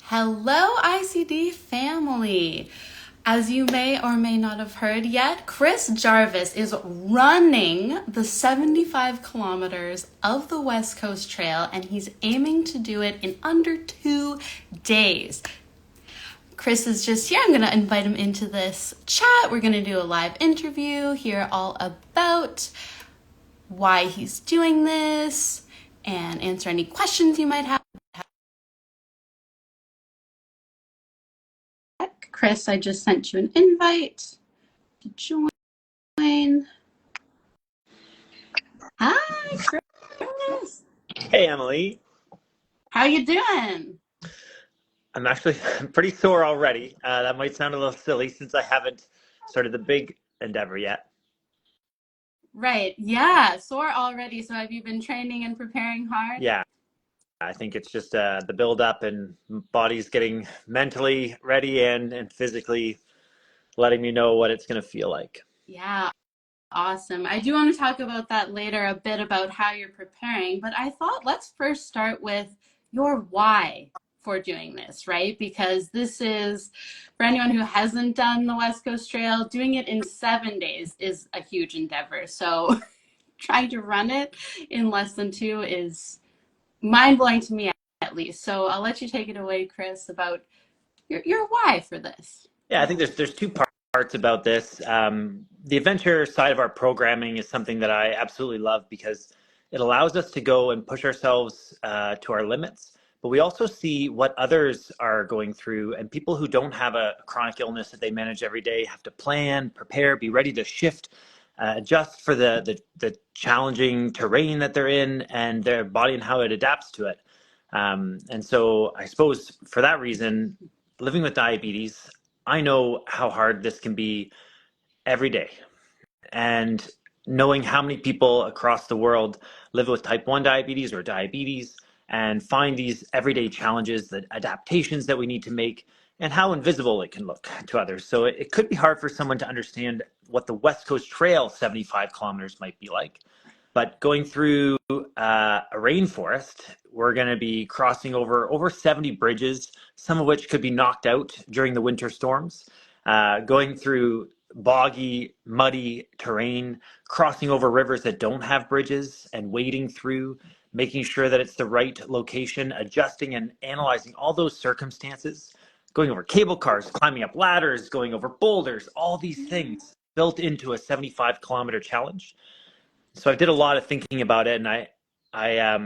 Hello, ICD family. As you may or may not have heard yet, Chris Jarvis is running the 75 kilometers of the West Coast Trail, and he's aiming to do it in under 2 days. Chris is just here. I'm going to invite him into this chat. We're going to do a live interview, hear all about why he's doing this, and answer any questions you might have. Chris, I just sent you an invite to join. Hi, Chris. Hey, Emily. How you doing? I'm pretty sore already. That might sound a little silly since I haven't started the big endeavor yet. Right. Yeah. Sore already. So have you been training and preparing hard? Yeah, I think it's just the build up and body's getting mentally ready and physically letting me know what it's going to feel like. Yeah. Awesome. I do want to talk about that later, a bit about how you're preparing, but I thought let's first start with your why for doing this, right? Because this is, for anyone who hasn't done the West Coast Trail, doing it in 7 days is a huge endeavor. So trying to run it in less than 2 is mind-blowing to me, at least. So I'll let you take it away, Chris, about your why for this. Yeah, I think there's two parts about this. The adventure side of our programming is something that I absolutely love because it allows us to go and push ourselves to our limits. But we also see what others are going through, and people who don't have a chronic illness that they manage every day have to plan, prepare, be ready to shift, adjust for the challenging terrain that they're in and their body and how it adapts to it. And so I suppose for that reason, living with diabetes, I know how hard this can be every day. And knowing how many people across the world live with type 1 diabetes or diabetes and find these everyday challenges, the adaptations that we need to make, and how invisible it can look to others. So it could be hard for someone to understand what the West Coast Trail 75 kilometers might be like. But going through a rainforest, we're going to be crossing over 70 bridges, some of which could be knocked out during the winter storms, going through boggy, muddy terrain, crossing over rivers that don't have bridges and wading through, making sure that it's the right location, adjusting and analyzing all those circumstances, going over cable cars, climbing up ladders, going over boulders, all these things built into a 75-kilometer challenge. So I did a lot of thinking about it, and I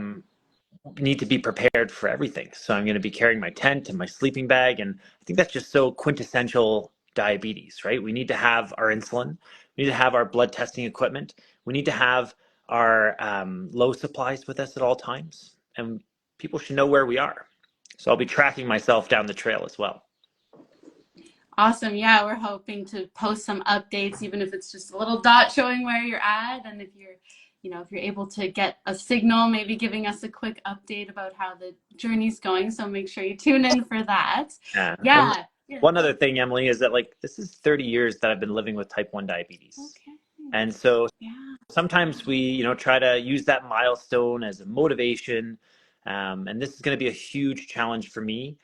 need to be prepared for everything. So I'm going to be carrying my tent and my sleeping bag, and I think that's just so quintessential diabetes, right? We need to have our insulin, we need to have our blood testing equipment, we need to have our low supplies with us at all times, and people should know where we are. So I'll be tracking myself down the trail as well. Awesome. Yeah, we're hoping to post some updates, even if it's just a little dot showing where you're at. And if you're able to get a signal, maybe giving us a quick update about how the journey's going. So make sure you tune in for that. And Yeah. one other thing, Emily, is that like this is 30 years that I've been living with type 1 diabetes. Okay. And so Yeah. sometimes we, try to use that milestone as a motivation. And this is going to be a huge challenge for me.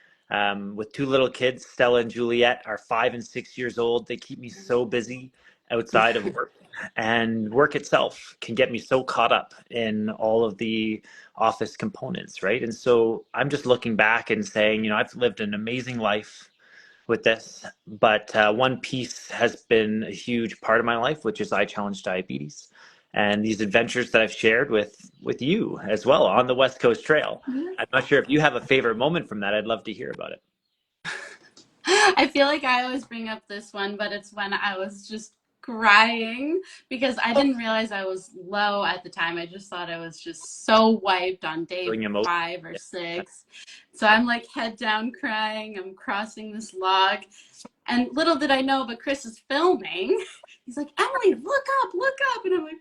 With two little kids, Stella and Juliet are 5 and 6 years old. They keep me so busy outside of work. And work itself can get me so caught up in all of the office components, right? And so I'm just looking back and saying, I've lived an amazing life with this, but one piece has been a huge part of my life, which is I Challenge Diabetes, and these adventures that I've shared with you as well on the West Coast Trail. I'm not sure if you have a favorite moment from that. I'd love to hear about it. I feel like I always bring up this one, but it's when I was just crying because I didn't realize I was low at the time. I just thought I was just so wiped on day Feeling emotional. 5 or 6. So I'm like head down crying. I'm crossing this log. And little did I know, but Chris is filming. He's like, Emily, look up, look up. And I'm like,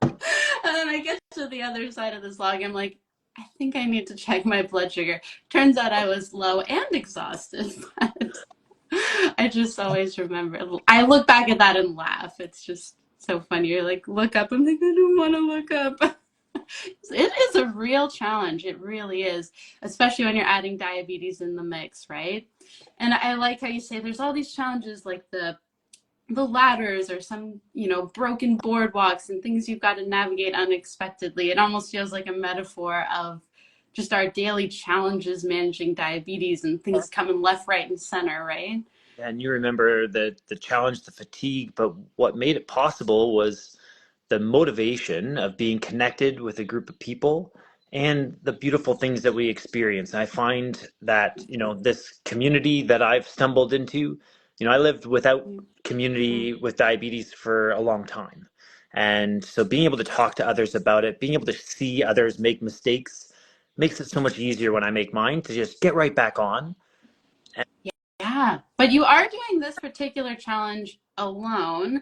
and then I get to the other side of this log. I'm like, I think I need to check my blood sugar. Turns out I was low and exhausted. But I just always remember. I look back at that and laugh. It's just so funny. You're like, look up. I'm like, I don't want to look up. It is a real challenge. It really is, especially when you're adding diabetes in the mix, right? And I like how you say there's all these challenges like the ladders or some, broken boardwalks and things you've got to navigate unexpectedly. It almost feels like a metaphor of just our daily challenges managing diabetes and things coming left, right, and center, right? And you remember the challenge, the fatigue, but what made it possible was the motivation of being connected with a group of people and the beautiful things that we experience. And I find that, this community that I've stumbled into, I lived without community with diabetes for a long time. And so being able to talk to others about it, being able to see others make mistakes makes it so much easier when I make mine to just get right back on. Yeah, but you are doing this particular challenge alone,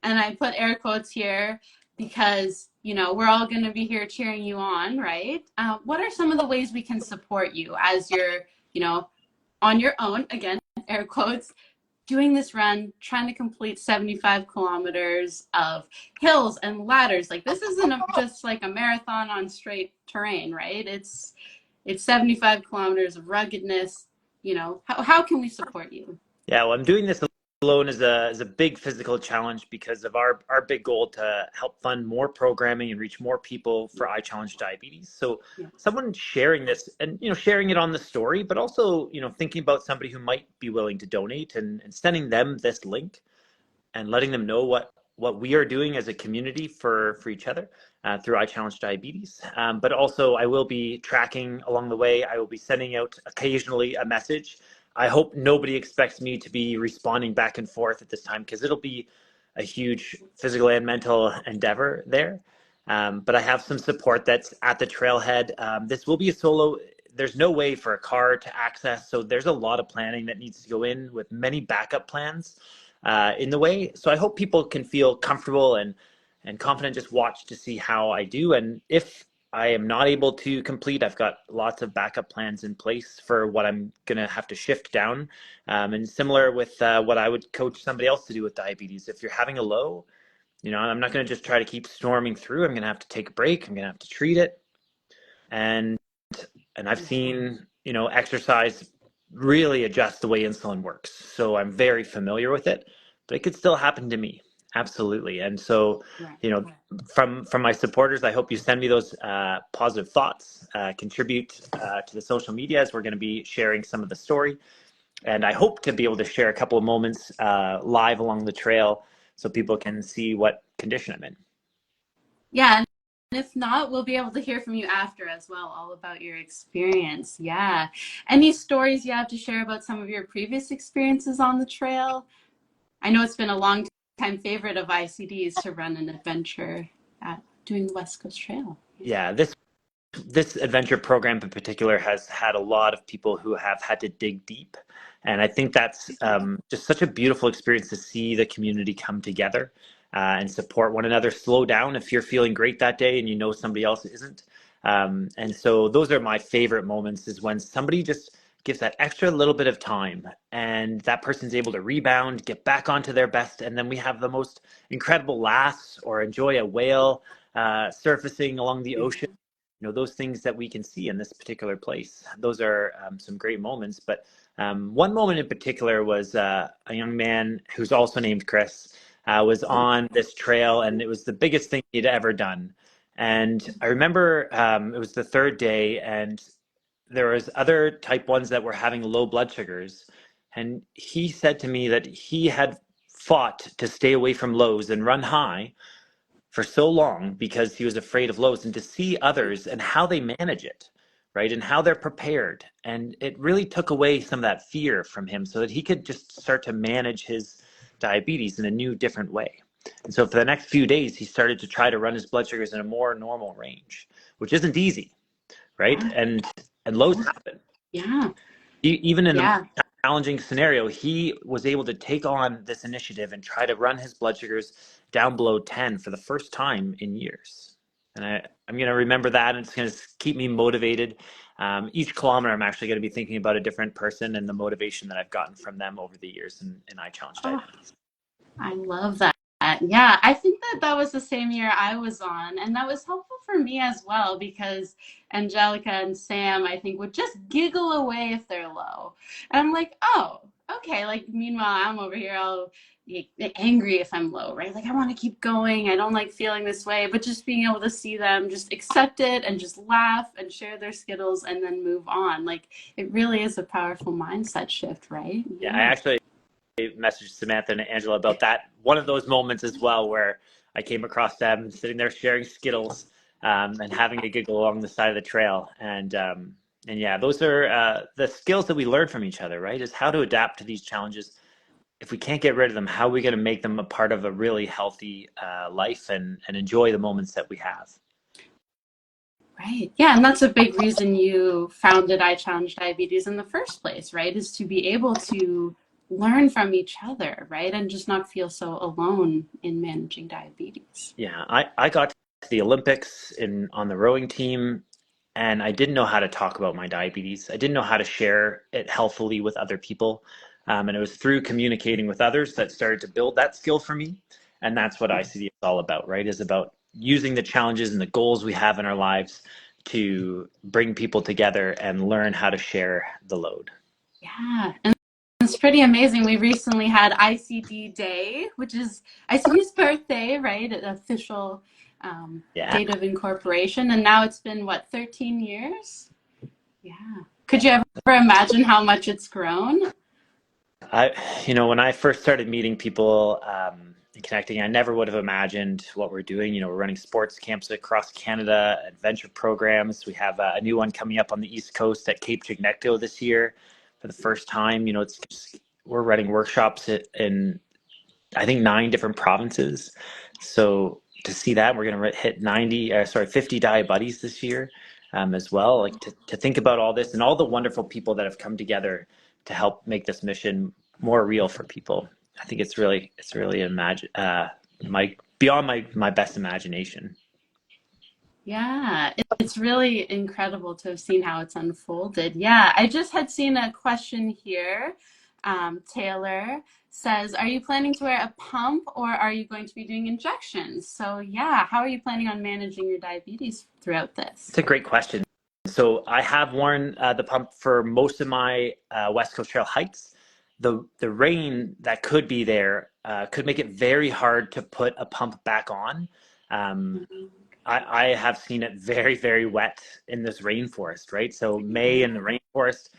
and I put air quotes here because we're all going to be here cheering you on, right? What are some of the ways we can support you as you're on your own, again, air quotes, doing this run, trying to complete 75 kilometers of hills and ladders? Like, this isn't just like a marathon on straight terrain, right? It's 75 kilometers of ruggedness. How can we support you? Yeah, well, I'm doing this alone is a big physical challenge because of our big goal to help fund more programming and reach more people for I Challenge Diabetes. So Yeah. someone sharing this and sharing it on the story, but also thinking about somebody who might be willing to donate and sending them this link and letting them know what we are doing as a community for each other through I Challenge Diabetes. But also, I will be tracking along the way. I will be sending out occasionally a message. I hope nobody expects me to be responding back and forth at this time because it'll be a huge physical and mental endeavor there. But I have some support that's at the trailhead. This will be a solo. There's no way for a car to access, so there's a lot of planning that needs to go in with many backup plans in the way. So I hope people can feel comfortable and confident, just watch to see how I do. And if I am not able to complete, I've got lots of backup plans in place for what I'm going to have to shift down. And similar with what I would coach somebody else to do with diabetes. If you're having a low, I'm not going to just try to keep storming through. I'm going to have to take a break. I'm going to have to treat it. And I've seen, exercise really adjust the way insulin works. So I'm very familiar with it, but it could still happen to me. Absolutely. And so, Right. from my supporters, I hope you send me those positive thoughts, contribute to the social media as we're going to be sharing some of the story. And I hope to be able to share a couple of moments live along the trail so people can see what condition I'm in. Yeah, and if not, we'll be able to hear from you after as well, all about your experience. Yeah. Any stories you have to share about some of your previous experiences on the trail? I know it's been a long time favorite of ICD's to run an adventure at doing the West Coast Trail. Yeah, this adventure program in particular has had a lot of people who have had to dig deep. And I think that's just such a beautiful experience to see the community come together and support one another. Slow down if you're feeling great that day and somebody else isn't. And so those are my favorite moments is when somebody just gives that extra little bit of time and that person's able to rebound, get back onto their best. And then we have the most incredible laughs or enjoy a whale surfacing along the ocean, those things that we can see in this particular place. Those are some great moments. But one moment in particular was a young man who's also named Chris was on this trail, and it was the biggest thing he'd ever done. And I remember it was the third day, and there was other type 1s that were having low blood sugars. And he said to me that he had fought to stay away from lows and run high for so long because he was afraid of lows, and to see others and how they manage it, right? And how they're prepared. And it really took away some of that fear from him so that he could just start to manage his diabetes in a new, different way. And so for the next few days, he started to try to run his blood sugars in a more normal range, which isn't easy, right? And lows happen. Yeah. Even in Yeah. the challenging scenario, he was able to take on this initiative and try to run his blood sugars down below 10 for the first time in years. And I'm going to remember that, and it's going to keep me motivated. Each kilometer, I'm actually going to be thinking about a different person and the motivation that I've gotten from them over the years in I Challenge Diabetes. I love that. Yeah, I think that that was the same year I was on, and that was helpful for me as well because Angelica and Sam, I think, would just giggle away if they're low. And I'm like, oh, okay. Like, meanwhile, I'm over here all angry if I'm low, right? Like, I want to keep going. I don't like feeling this way, but just being able to see them just accept it and just laugh and share their Skittles and then move on. Like, it really is a powerful mindset shift, right? Yeah, I Yeah. actually messaged Samantha and Angela about that. One of those moments as well where I came across them sitting there sharing Skittles and having a giggle along the side of the trail. And yeah, those are the skills that we learn from each other, right? Is how to adapt to these challenges. If we can't get rid of them, how are we going to make them a part of a really healthy life and enjoy the moments that we have? Right. Yeah, and that's a big reason you founded I Challenge Diabetes in the first place, right? Is to be able to learn from each other, right? And just not feel so alone in managing diabetes. Yeah, I got to the Olympics on the rowing team, and I didn't know how to talk about my diabetes. I didn't know how to share it healthfully with other people. And it was through communicating with others that started to build that skill for me. And that's what ICD is all about, right? Is about using the challenges and the goals we have in our lives to bring people together and learn how to share the load. Yeah. And it's pretty amazing. We recently had ICD Day, which is ICD's birthday, right? An official Yeah. date of incorporation. And now it's been, what, 13 years? Yeah. Could you ever imagine how much it's grown? When I first started meeting people and connecting, I never would have imagined what we're doing. We're running sports camps across Canada, adventure programs. We have a new one coming up on the East Coast at Cape Chignecto this year for the first time. We're running workshops in I think 9 different provinces. So to see that, we're going to hit 50 diabetes this year as well. Like to think about all this and all the wonderful people that have come together to help make this mission more real for people. I think it's really my beyond my best imagination. Yeah, it's really incredible to have seen how it's unfolded. Yeah, I just had seen a question here. Taylor says, are you planning to wear a pump or are you going to be doing injections? So, yeah, how are you planning on managing your diabetes throughout It's this? a great question. So I have worn the pump for most of my West Coast Trail hikes. The rain that could be there could make it very hard to put a pump back on. Um, I have seen it very, very wet in this rainforest, right? So May in the rainforest,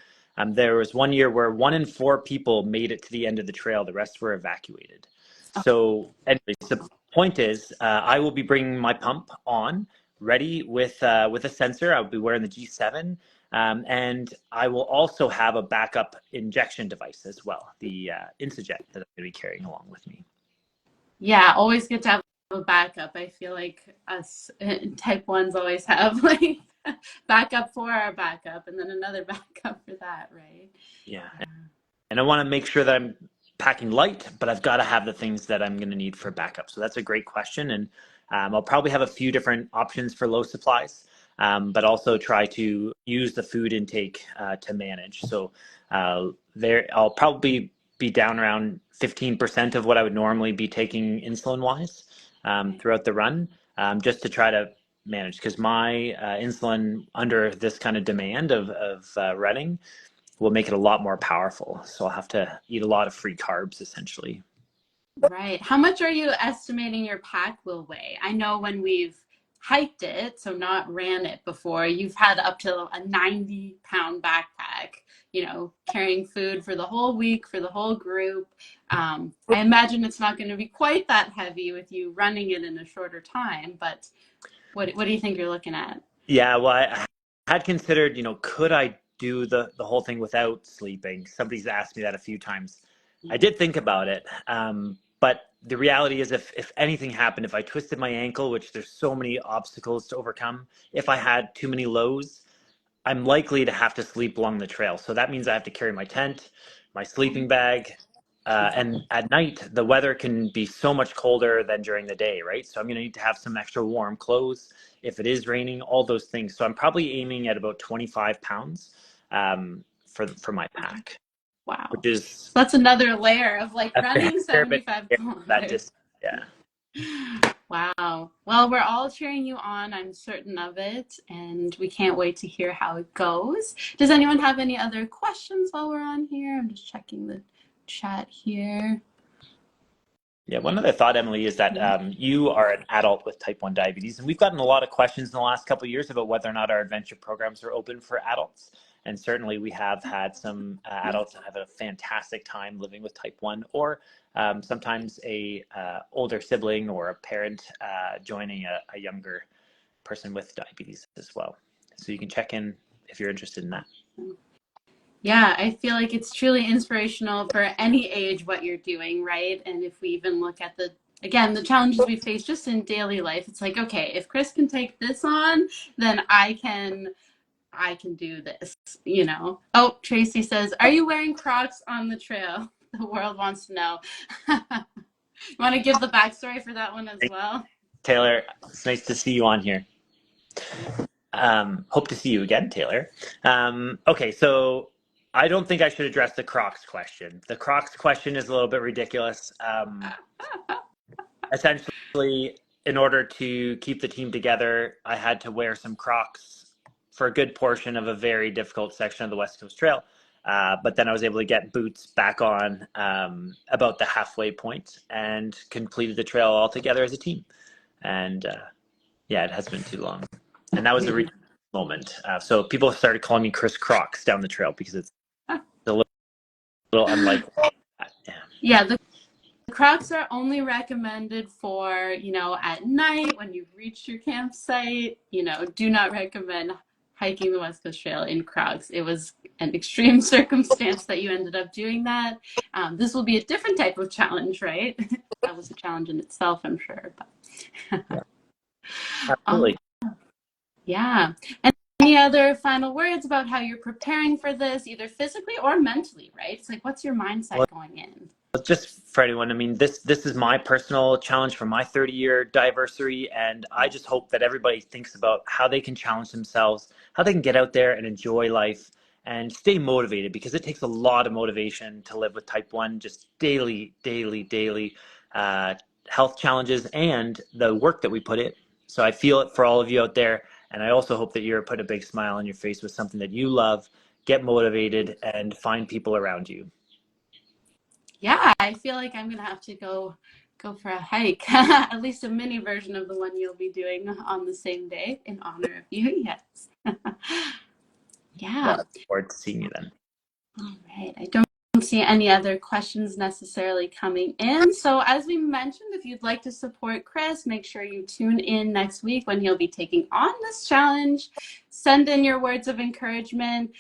there was one year where 1 in 4 people made it to the end of the trail. The rest were evacuated. So, anyways, the point is, I will be bringing my pump on, ready with a sensor. I'll be wearing the G7, and I will also have a backup injection device as well, the Insujet that I'm going to be carrying along with me. Yeah, always good to have a backup. I feel like us type ones always have like backup for our backup and then another backup for that, right? Yeah, Yeah. and I want to make sure that I'm packing light, but I've got to have the things that I'm going to need for backup. So that's a great question, and I'll probably have a few different options for low supplies, but also try to use the food intake to manage. So I'll probably be down around 15% of what I would normally be taking insulin wise throughout the run, just to try to manage because my insulin under this kind of demand of running will make it a lot more powerful. So I'll have to eat a lot of free carbs essentially. Right. How much are you estimating your pack will weigh? I know when we've hiked it, so not ran it before, you've had up to a 90-pound backpack, carrying food for the whole week for the whole group. I imagine it's not going to be quite that heavy with you running it in a shorter time, but what do you think you're looking at? Yeah, well, I had considered, could I do the whole thing without sleeping? Somebody's asked me that a few times. I did think about it, but the reality is, if anything happened, if I twisted my ankle, which there's so many obstacles to overcome, if I had too many lows, I'm likely to have to sleep along the trail. So that means I have to carry my tent, my sleeping bag, and at night the weather can be so much colder than during the day, right? So I'm going to need to have some extra warm clothes if it is raining, all those things. So I'm probably aiming at about 25 pounds for my pack, which Wow. So is that's another layer of like a running fair bit 75 that kilometers. distance. Yeah. Wow. Well, we're all cheering you on. I'm certain of it. And we can't wait to hear how it goes. Does anyone have any other questions while we're on here? I'm just checking the chat here. Yeah, one other thought, Emily, is that you are an adult with type 1 diabetes, and we've gotten a lot of questions in the last couple of years about whether or not our adventure programs are open for adults. And certainly we have had some adults that have a fantastic time living with type 1, or sometimes a older sibling or a parent joining a younger person with diabetes as well. So you can check in if you're interested in that. Yeah, I feel like it's truly inspirational for any age what you're doing, right? And if we even look at again, the challenges we face just in daily life, it's like, okay, if Chris can take this on, then I can do this, you know. Oh, Tracy says, are you wearing Crocs on the trail? The world wants to know. You want to give the backstory for that one as well? Taylor, it's nice to see you on here. Hope to see you again, Taylor. Okay, so I don't think I should address the Crocs question. The Crocs question is a little bit ridiculous. Essentially, in order to keep the team together, I had to wear some Crocs for a good portion of a very difficult section of the West Coast Trail. But then I was able to get boots back on about the halfway point and completed the trail all together as a team. And yeah, it has been too long. And that was the moment. So people started calling me Chris Crocs down the trail because it's a little unlikely. Yeah, the Crocs are only recommended for, at night when you've reached your campsite. Do not recommend hiking the West Coast Trail in Crocs. It was an extreme circumstance that you ended up doing that. This will be a different type of challenge, right? That was a challenge in itself, I'm sure. But Yeah, absolutely. Yeah. And any other final words about how you're preparing for this, either physically or mentally, right? It's like, what's your mindset Well, going in? just for anyone, I mean, this is my personal challenge for my 30-year diversary, and I just hope that everybody thinks about how they can challenge themselves, how they can get out there and enjoy life and stay motivated, because it takes a lot of motivation to live with type 1, just daily uh, health challenges and the work that we put in. So I feel it for all of you out there, and I also hope that you're putting a big smile on your face with something that you love, get motivated, and find people around you. Yeah, I feel like I'm gonna have to go for a hike, at least a mini version of the one you'll be doing on the same day in honor of you. Yes. Well, I Yeah. look forward to seeing you then. All right. I don't see any other questions necessarily coming in. So as we mentioned, if you'd like to support Chris, make sure you tune in next week when he'll be taking on this challenge. Send in your words of encouragement.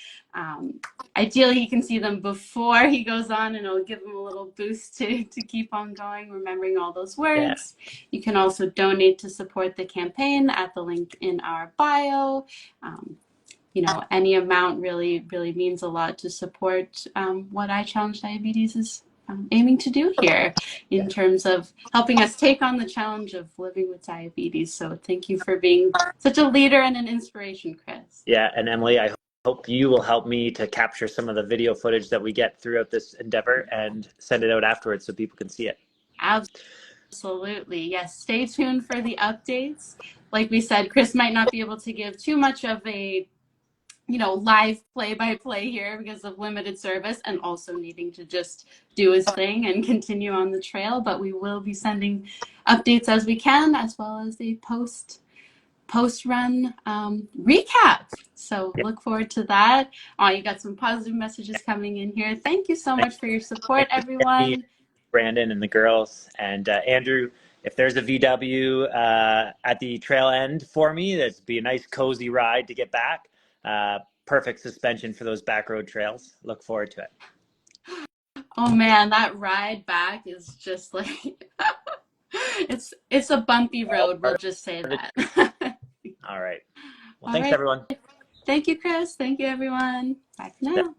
Ideally, you can see them before he goes on, and it'll give him a little boost to keep on going, remembering all those Yeah. words. You can also donate to support the campaign at the link in our bio. Any amount really means a lot to support what I Challenge Diabetes is aiming to do here in terms of helping us take on the challenge of living with diabetes. So thank you for being such a leader and an inspiration, Chris. Yeah, and Emily, I hope you will help me to capture some of the video footage that we get throughout this endeavor and send it out afterwards so people can see it. Absolutely. Yes. Stay tuned for the updates. Like we said, Chris might not be able to give too much of a live play-by-play here because of limited service and also needing to just do his thing and continue on the trail. But we will be sending updates as we can, as well as a post-run recap. So Yeah. look forward to that. Oh, you got some positive messages coming in here. Thank you so much for your support, Thanks, Jenny, everyone. Brandon, and the girls. And Andrew, if there's a VW at the trail end for me, that'd be a nice cozy ride to get back. Perfect suspension for those back road trails. Look forward to it. Oh man, that ride back is just like it's a bumpy All road, we'll part just say of the. that. All right. Well, All thanks, right. everyone. Thank you, Chris. Thank you, everyone. Bye for now.